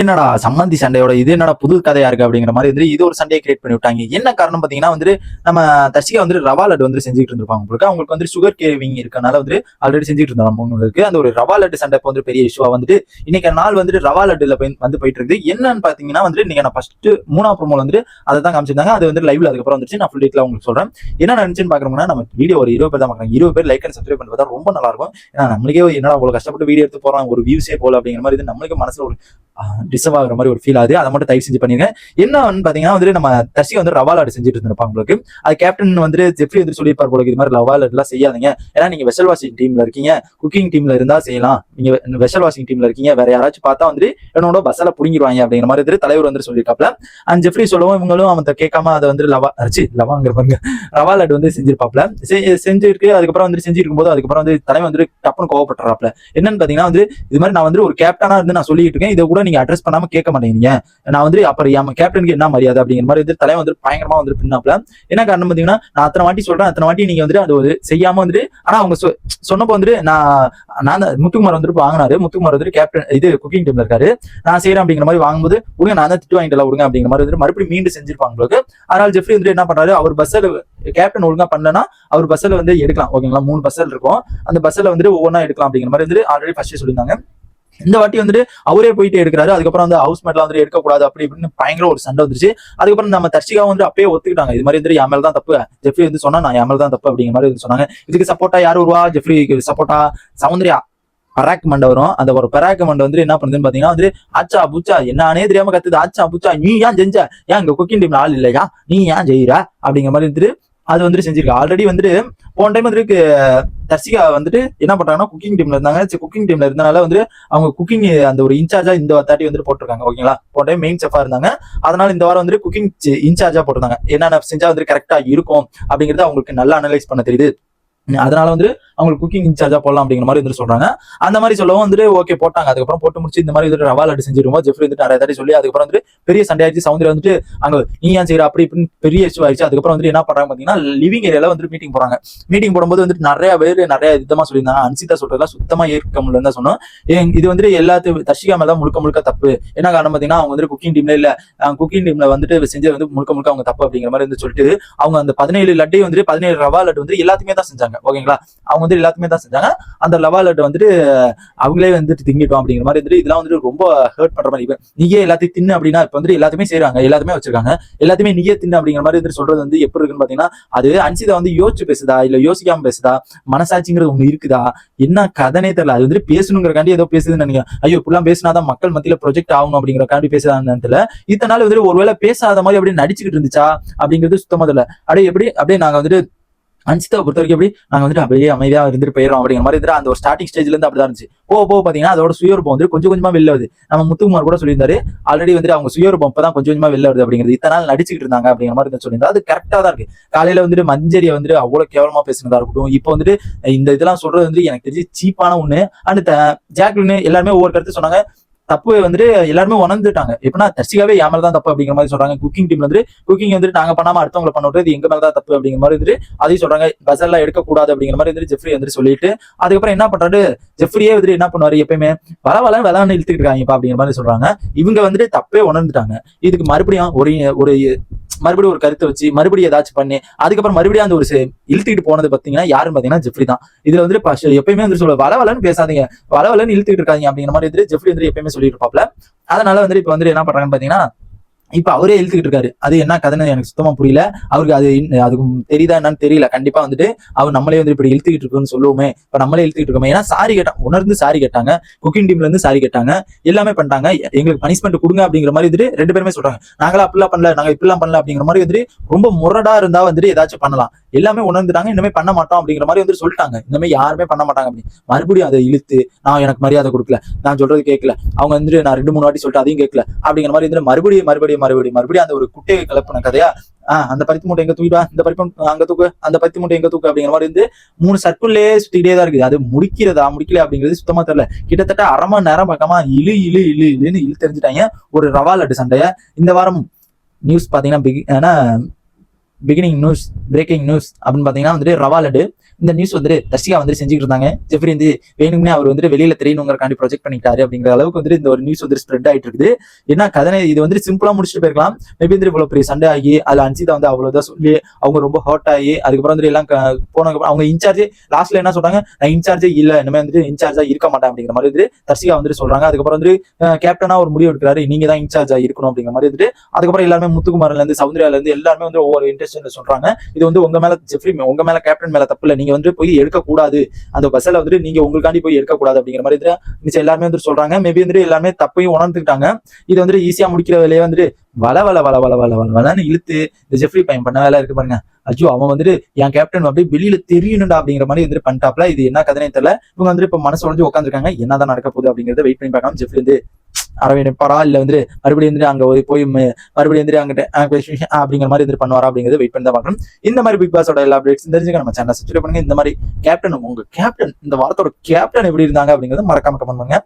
என்னடா சம்மந்தி சண்டையோட இது என்னடா புது கதையா இருக்கு அப்படிங்கிற மாதிரி வந்து இது ஒரு சண்டையை கிரியேட் பண்ணி விட்டாங்க. என்ன காரணம் பாத்தீங்கன்னா வந்து நம்ம தர்ஷிகா வந்து ரவா லட்டு வந்து செஞ்சுட்டு இருந்திருப்பாங்க உங்களுக்கு. அவங்களுக்கு வந்து சுகர் கேவிங் இருக்கனால வந்து ஆல்ரெடி செஞ்சுட்டு இருந்தாங்க உங்களுக்கு. அந்த ஒரு ரவா லட்டு சண்டை வந்து பெரிய இஷ்யூவா வந்துட்டு இன்னைக்கு நாள் வந்துட்டு ரவா லட்டுல வந்து போயிட்டு இருக்குது. என்னன்னு பாத்தீங்கன்னா வந்து இன்னைக்கு நான் ஃபர்ஸ்ட் 3ஆம் ப்ரோமோல வந்து அதை தான் காமிச்சிருந்தாங்க. அது வந்து லைவ்ல அதுக்கப்புறம் வந்துச்சு. நான் ஃபுல் டீட்டெயிலா உங்களுக்கு சொல்றேன். என்ன நினைச்சுன்னு பாக்குறோம்னா நம்ம வீடியோ ஒரு 20 பேர் தான் பாக்குறாங்க. 20 பேர் லைக் அண்ட் சப்ஸ்கிரைப் பண்ணி பார்த்தா ரொம்ப நல்லா இருக்கும். ஏன்னா நம்மளுக்கே என்னடா அவ்வளவு கஷ்டப்பட்டு வீடியோ எடுத்து போறோம், ஒரு வியூஸே போல அப்படிங்கிற மாதிரி நம்மளுக்கு மனசுல ஒரு டிஸ்டர்ப் ஆகிற மாதிரி ஒரு ஃபீல் ஆகுது. அதை மட்டும் தயவு செஞ்சு பண்ணிருங்க. என்னன்னு பாத்தீங்கன்னா வந்து நம்ம தர்ஷிகா வந்து ரவா லட்டு செஞ்சுட்டு இருந்திருப்பாங்க உங்களுக்கு. அது கேப்டன் வந்து ஜெஃப்ரி வந்து சொல்லியிருப்பார் போல, இது மாதிரி ரவா லட்டு எல்லாம் செய்யாதீங்க, ஏன்னா நீங்க வெஷல் வாஷிங் டீம்ல இருக்கீங்க, குக்கிங் டீம்ல இருந்தா செய்யலாம், நீங்க வெஷல் வாஷிங் டீம்ல இருக்கீங்க, வேற யாராச்சும் பார்த்தா வந்து என்னோட பஸ்ஸால புடிங்கிடுவாங்க அப்படிங்கிற மாதிரி தலைவர் வந்து சொல்லியிருக்காப்ல. அண்ட் ஜெஃப்ரி சொல்லவும் இவங்களும் அவன் கேட்காம அதை வந்து லவாங்கிற பாருங்க ரவா லட்டு வந்து செஞ்சிருப்பாப்ல. செஞ்சிருக்கு. அதுக்கப்புறம் வந்து செஞ்சிருக்கும் போது அதுக்கப்புறம் வந்து தலைவர் வந்து டப்புன்னு கோவப்பட்டுறாப்ல. என்னன்னு பாத்தீங்கன்னா வந்து இது மாதிரி நான் வந்து ஒரு கேப்டனா இருந்து நான் சொல்லிட்டு இருக்கேன், இதை கூட நீங்க அட்ரஸ் பண்ணாம கேட்க மாட்டேங்கிறீங்க, நான் வந்து அப்புறம் கேப்டனுக்கு என்ன மரியாதை அப்படிங்கிற மாதிரி வந்து தலைவன் வந்து பயங்கரமா வந்து பின்னாப்ல. என்ன காரணம் பாத்தீங்கன்னா நான் அத்தனை வாட்டி சொல்றேன், அத்தனை வாட்டி நீங்க வந்து அது ஒரு செய்யாம வந்துட்டு, ஆனா அவங்க சொன்னப்போ வந்துட்டு நான் முத்துக்குமார் வந்துட்டு வாங்கினாரு. முத்துக்குமார் வந்துட்டு கேப்டன் இது குக்கிங் டீம்ல இருக்காரு, நான் செய்யறேன் அப்படிங்கிற மாதிரி வாங்கும்போது உடனே நான் தான் திட்டு வாங்கிட்டு விடுங்க அப்படிங்கிற மாதிரி வந்து மறுபடியும் மீண்டும் செஞ்சிருப்பாங்க உங்களுக்கு. அதனால ஜெஃப்ரி வந்து என்ன பண்றாரு, அவர் பஸ்ஸில் கேப்டன் ஒழுங்கா பண்ணலன்னா அவர் பஸ்ஸில் வந்து எடுக்கலாம். ஓகேங்களா, 3 பஸ்ஸில் இருக்கும், அந்த பஸ்ஸில் வந்துட்டு ஒவ்வொன்றா எடுக்கலாம் அப்படிங்கிற மாதிரி வந்து ஆல்ரெடி ஃபர்ஸ்ட் சொல்லியிருந்தாங்க. இந்த வாட்டி வந்துட்டு அவரே போயிட்டு எடுக்கிறாரு. அதுக்கப்புறம் வந்து ஹவுஸ் மேட்லாம் வந்து எடுக்கக்கூடாது அப்படி இப்படின்னு பயங்கர ஒரு சண்டை வந்துருச்சு. அதுக்கப்புறம் நம்ம தர்ஷிகா வந்து அப்பயே ஒத்துக்கிட்டாங்க, இது மாதிரி வந்து என் மேல தான் தப்பு, ஜெஃப்ரி வந்து சொன்னா நான் என் மேல தான் தப்பு அப்படிங்கிற மாதிரி வந்து சொன்னாங்க. இதுக்கு சப்போர்ட்டா யார் வருவா, ஜெஃப்ரிக்கு சப்போர்ட்டா சௌந்தர்யா பராக் மண்டை வரும். அந்த ஒரு பராக் மண்டை வந்து என்ன பண்ணுதுன்னு பாத்தீங்கன்னா வந்து ஆச்சா புச்சா என்னானே தெரியாம கத்துது, ஆச்சா புச்சா நீ ஏன் செஞ்ச, ஏன் இங்க குக்கிங் டீம்ல ஆள் இல்லையா, நீ ஏன் செய்யற அப்படிங்கிற மாதிரி வந்துட்டு அது வந்துட்டு செஞ்சிருக்கு. ஆல்ரெடி வந்துட்டு போன டைம் வந்துட்டு தர்ஷிகா வந்துட்டு என்ன பண்றாங்கன்னா குக்கிங் டீம்ல இருந்தாங்க. குக்கிங் டீம்ல இருந்தனால வந்து அவங்க குக்கிங் அந்த ஒரு இன்சார்ஜா இந்த தாட்டி வந்துட்டு போட்டிருக்காங்க. ஓகேங்களா, போன டைம் மெயின் செஃபா இருந்தாங்க, அதனால இந்த வாரம் வந்துட்டு குக்கிங் இன்சார்ஜா போட்டிருந்தாங்க. என்னென்ன செஞ்சா வந்து கரெக்டா இருக்கும் அப்படிங்கறது அவங்களுக்கு நல்லா அனலைஸ் பண்ண தெரியுது. அதனால வந்து அவங்களுக்கு குக்கிங் இன்சார்ஜா போடலாம் அப்படிங்கிற மாதிரி வந்து சொல்றாங்க. அந்த மாதிரி சொல்லவும் வந்துட்டு ஓகே போட்டாங்க. அதுக்கப்புறம் போட்டு முடிச்சு இந்த மாதிரி வந்து ரவா லட்டு செஞ்சிருவோம் ஜெஃப்ரி வந்துட்டு நிறைய தாட்டி சொல்லி அதுக்கப்புறம் வந்து பெரிய சண்டை ஆயிடுச்சு. சௌந்தர்யா வந்துட்டு அங்க நீ ஏன் செய்யற அப்படி இப்படின்னு பெரிய இஷ்யூ ஆயிடுச்சு. அதுக்கப்புறம் வந்து என்ன பண்றாங்க பாத்தீங்கன்னா லிவிங் ஏரியால வந்து மீட்டிங் போறாங்க. மீட்டிங் போடும்போது வந்துட்டு நிறைய பேர் நிறைய விதமா சொல்லியிருந்தாங்க. அன்சிதா சொல்றதுலாம் சுத்தமா ஏற்க முடியலன்னு தான் சொன்னோம். இது வந்துட்டு எல்லாத்தையும் தர்ஷிகா மேல முழுக்க முழுக்க தப்பு. என்ன காரணம் பாத்தீங்கன்னா அவங்க வந்து குக்கிங் டீம்ல இல்ல, குக்கிங் டீம்ல வந்துட்டு செஞ்சது வந்து முழுக்க முழுக்க அவங்க தப்பு அப்படிங்கிற மாதிரி வந்து சொல்லிட்டு அவங்க அந்த 17 லட்டையும் வந்துட்டு 17 ரவா லட்டு வந்து எல்லாத்தையுமே தான் செஞ்சாங்க. ஓகேங்களா, அவங்க வந்து எல்லாத்துமே தான் செஞ்சாங்க. அந்த லவா லட்டு வந்துட்டு அவங்களே வந்துட்டு திங்கிட்டோம் அப்படிங்கிற மாதிரி வந்துட்டு இதெல்லாம் வந்துட்டு ரொம்ப ஹர்ட் பண்ற மாதிரி. நீயே எல்லாத்தையும் தின்னு அப்படின்னா இப்ப வந்து எல்லாத்தையுமே செய்யறாங்க, எல்லாத்தையுமே வச்சிருக்காங்க, எல்லாத்தையுமே நீயே தின்னு அப்படிங்கிற மாதிரி வந்துட்டு சொல்றது வந்து எப்படி இருக்குன்னு பாத்தீங்கன்னா அது அன்சிதா வந்து யோசிச்சு பேசுதா இல்ல யோசிக்காம பேசுதா, மனசாட்சிங்கிறது ஒண்ணு இருக்குதா, என்ன கதனே தெரியல. அது வந்துட்டு பேசணுங்கிறக்காண்டி ஏதோ பேசுதுன்னு நினைக்கிறேன். ஐயோ இப்பெல்லாம் பேசினாதான் மக்கள் மத்தியில ப்ரொஜெக்ட் ஆகணும் அப்படிங்கிறக்காண்டி பேசுறாங்க. இத்தனை நாள் வந்துட்டு ஒருவேளை பேசாத மாதிரி அப்படியே நடிச்சுக்கிட்டு இருந்துச்சா அப்படிங்கிறது சுத்தமா தெரியல. அப்படியே நாங்க வந்துட்டு அன்சிதாவை பொறுத்த வரைக்கும் எப்படி நாங்க வந்துட்டு அப்படியே அமைதியா இருந்துட்டு போயிடும் அப்படிங்கிற மாதிரி அந்த ஒரு ஸ்டார்டிங் ஸ்டேஜ்ல இருந்து அப்படிதான் இருந்துச்சு. போக பாத்தீங்கன்னா அதோட சுயரூபம் வந்து கொஞ்சம் கொஞ்சமா வெளில வருது. நம்ம முத்துக்குமார் கூட சொல்லியிருந்தாரு ஆல்ரெடி வந்துட்டு அவங்க சுயரூபம் இப்பதான் கொஞ்சம் கொஞ்சமா வெளில வருது அப்படிங்கிறது. இத்தனை நாள் நடிச்சுக்கிட்டு இருந்தாங்க அப்படிங்கிற மாதிரி சொல்லியிருந்தா அது கரெக்டா தான் இருக்கு. காலையில வந்துட்டு மஞ்சரியை வந்துட்டு அவ்வளவு கேவலமா பேசுனதா இருக்கட்டும், இப்போ வந்துட்டு இந்த இதெல்லாம் சொல்றது வந்து எனக்கு தெரிஞ்சு சீப்பான ஒண்ணு. அண்ட் ஜாக்லின் எல்லாருமே ஒவ்வொரு கருத்து சொன்னாங்க. தப்பு வந்துட்டு எல்லாருமே உணர்ந்துட்டாங்க. எப்படின்னா தர்ஷிகாவே என் மேலதான் தப்பு அப்படிங்கிற மாதிரி சொல்றாங்க. குக்கிங் டீம்ல வந்து குக்கிங் வந்துட்டு நாங்க பண்ணாம அடுத்தவங்களை பண்ண விட்டு எங்க மேலதான் தப்பு அப்படிங்கிற மாதிரி வந்துட்டு அதையும் சொல்றாங்க. பஸ்ஸெல்லாம் எடுக்கக்கூடாது அப்படிங்கிற மாதிரி வந்துட்டு ஜெஃப்ரி வந்துட்டு சொல்லிட்டு அதுக்கப்புறம் என்ன பண்றாரு, ஜெஃப்ரியே வந்துட்டு என்ன பண்ணுவாரு எப்பயுமே விளான்னு இழுத்துக்கிட்டு இருக்காங்கப்பா அப்படிங்கிற மாதிரி சொல்றாங்க. இவங்க வந்துட்டு தப்பே உணர்ந்துட்டாங்க. இதுக்கு மறுபடியும் ஒரு மறுபடியும் ஒரு கருத்தை வச்சு மறுபடியும் ஏதாச்சும் பண்ணி அதுக்கப்புறம் மறுபடியும் அந்த ஒரு இழுத்துக்கிட்டு போனது பாத்தீங்கன்னா யாருன்னு பாத்தீங்கன்னா ஜெஃப்ரி தான். இதுல வந்துட்டு எப்பயுமே வந்து சொல்ல வளவலன்னு பேசாதீங்க, வளவலன்னு இழுத்துக்கிட்டு இருக்காங்க அப்படிங்கிற மாதிரி வந்துட்டு ஜெஃப்ரி வந்து எப்பயுமே சொல்லிட்டு இருப்பாப்ல. அதனால வந்துட்டு இப்ப வந்துட்டு என்ன பண்றாங்கன்னு பாத்தீங்கன்னா இப்ப அவரே இழுத்துக்கிட்டு இருக்காரு. அது என்ன கதைன்னு எனக்கு சுத்தமா புரியல. அவருக்கு அதுக்கு தெரியுதா என்னன்னு தெரியல. கண்டிப்பா வந்துட்டு அவர் நம்மளே வந்து இப்படி இழுத்துக்கிட்டு இருக்குன்னு சொல்லுவோமே, இப்ப நம்மளே இழுத்துக்கிட்டு இருக்கோமே. ஏன்னா சாரி கேட்டாங்க, உணர்ந்து சாரி கேட்டாங்க, குக்கிங் டீம்ல இருந்து சாரி கேட்டாங்க, எல்லாமே பண்ணிட்டாங்க. எங்களுக்கு பனிஷ்மெண்ட் கொடுங்க அப்படிங்கிற மாதிரி வந்துட்டு 2 பேருமே சொல்றாங்க. நாங்களா அப்படிலாம் பண்ணல, நாங்க இப்படிலாம் பண்ணல அப்படிங்கிற மாதிரி வந்துட்டு ரொம்ப முரடா இருந்தா வந்துட்டு ஏதாச்சும் பண்ணலாம். எல்லாமே உணர்ந்துட்டாங்க, இனிமே பண்ண மாட்டோம் அப்படிங்கிற மாதிரி வந்து சொல்லிட்டாங்க. இனிமே யாருமே பண்ண மாட்டாங்க அப்படின்னு மறுபடியும் அதை இழுத்து நான் எனக்கு மரியாதை கொடுக்கல, நான் சொல்றது கேட்கல, அவங்க வந்துட்டு நான் 2-3 வாட்டி சொல்லிட்டு அதையும் கேட்கல அப்படிங்கிற மாதிரி வந்து மறுபடியும் அந்த ஒரு குட்டையை கலப்பின கதையா. அந்த பருத்தி மூட்டை எங்க தூக்கிட்டா, இந்த பருப்பு அங்க தூக்கு, அந்த பருத்தி மூட்டை எங்க தூக்கு அப்படிங்கிற மாதிரி வந்து 3 சர்க்கிள்லயே சுத்திட்டே தான் இருக்குது. அது முடிக்கல அப்படிங்கிறது சுத்தமா தெரியல. கிட்டத்தட்ட அரை மணி நேரம் பக்கமா இழுன்னு தெரிஞ்சுட்டாங்க ஒரு ரவா லட்டு சண்டைய. இந்த வாரம் நியூஸ் பாத்தீங்கன்னா பிகினிங் நியூஸ், பிரேக்கிங் நியூஸ் அப்படின்னு பாத்தீங்கன்னா வந்துட்டு ரவா லட்டு இந்த நியூஸ் வந்து தர்ஷிகா வந்து செஞ்சுட்டு இருந்தாங்க. ஜெஃப்ரி வந்து வேணும்னே அவர் வந்து வெளியில தெரியணுங்கிறக்காண்டி ப்ரொஜெக்ட் பண்ணிட்டாரு அப்படிங்கிற அளவுக்கு வந்து இந்த ஒரு நியூஸ் வந்து ஸ்ப்ரெட் ஆயிட்டு இருக்குது. என்ன கதனை இது வந்து சிம்பிளா முடிச்சுட்டு போயிருக்கலாம். மேபி வந்து இவ்வளவு பெரிய சண்டை ஆகி அதுல அன்சிதா வந்து அவ்வளவுதான் சொல்லி அவங்க ரொம்ப ஹர்ட் ஆகி அதுக்கப்புறம் வந்து எல்லாம் போன அவங்க இன்சார்ஜ் லாஸ்ட்ல என்ன சொல்றாங்க, நான் இன்சார்ஜே இல்ல, இனிமே வந்து இன்சார்ஜா இருக்க மாட்டேன் அப்படிங்கிற மாதிரி வந்து தர்ஷிகா வந்து சொல்றாங்க. அதுக்கப்புறம் வந்து கேப்டனா ஒரு முடிவு எடுக்கிறாரு, நீங்க தான் இன்சார்ஜா இருக்கணும் அப்படிங்கிற மாதிரி வந்துட்டு அதுக்கப்புறம் எல்லாருமே முத்துக்குமார்ல இருந்து சௌந்தர்யால இருந்து எல்லாருமே வந்து ஒவ்வொரு இன்ட்ரெஸ்ட் சொல்றாங்க. இது வந்து உங்க மேல ஜெஃப்ரி, உங்க மேல கேப்டன் மேல தப்பு இல்ல, நீங்க வந்து போய் எடுக்கக்கூடாது, அந்த பஸ்ல வந்து நீங்க உங்களுக்காண்டி போய் எடுக்கக்கூடாது அப்படிங்கிற மாதிரி மிச்சம் எல்லாருமே வந்து சொல்றாங்க. மேபி வந்து எல்லாருமே தப்பையும் உணர்ந்துக்கிட்டாங்க. இது வந்து ஈஸியா முடிக்கிற வேலையை வந்துட்டு வள வள வள வள வள வள வளன்னு இழுத்து இந்த ஜெஃப்ரி பையன் பண்ண வேலை இருக்கு பாருங்க. அஜோ அவன் வந்துட்டு என் கேப்டன் அப்படியே வெளியில தெரியணும்டா அப்படிங்கிற மாதிரி வந்து பண்ணிட்டாப்ல. இது என்ன கதனே தெரியல. இவங்க வந்து இப்ப மனசு உடஞ்சு உட்காந்துருக்காங்க. என்னதான் நடக்க போகுது அப்படிங்கறத வெயிட் பண்ணி பார்க்கலாம். ஜெஃப்ரி வந்து அரவிப்பாரா இல்ல வந்து மறுபடியும் வந்து அங்க போய் மறுபடியும் வந்து அங்கிட்ட அப்படிங்கிற மாதிரி வந்து பண்ணுவாரா அப்படிங்கிறது வெயிட் பண்ணி தான் பார்க்கணும். இந்த மாதிரி பிக் பாஸோட எல்லா அப்டேட்ஸ் தெரிஞ்சுக்க நம்ம சேனல் சப்ஸ்கிரைப் பண்ணுங்க. இந்த மாதிரி கேப்டன், உங்க கேப்டன் இந்த வாரத்தோட கேப்டன் எப்படி இருந்தாங்க அப்படிங்கறத மறக்காம கமெண்ட் பண்ணுங்க.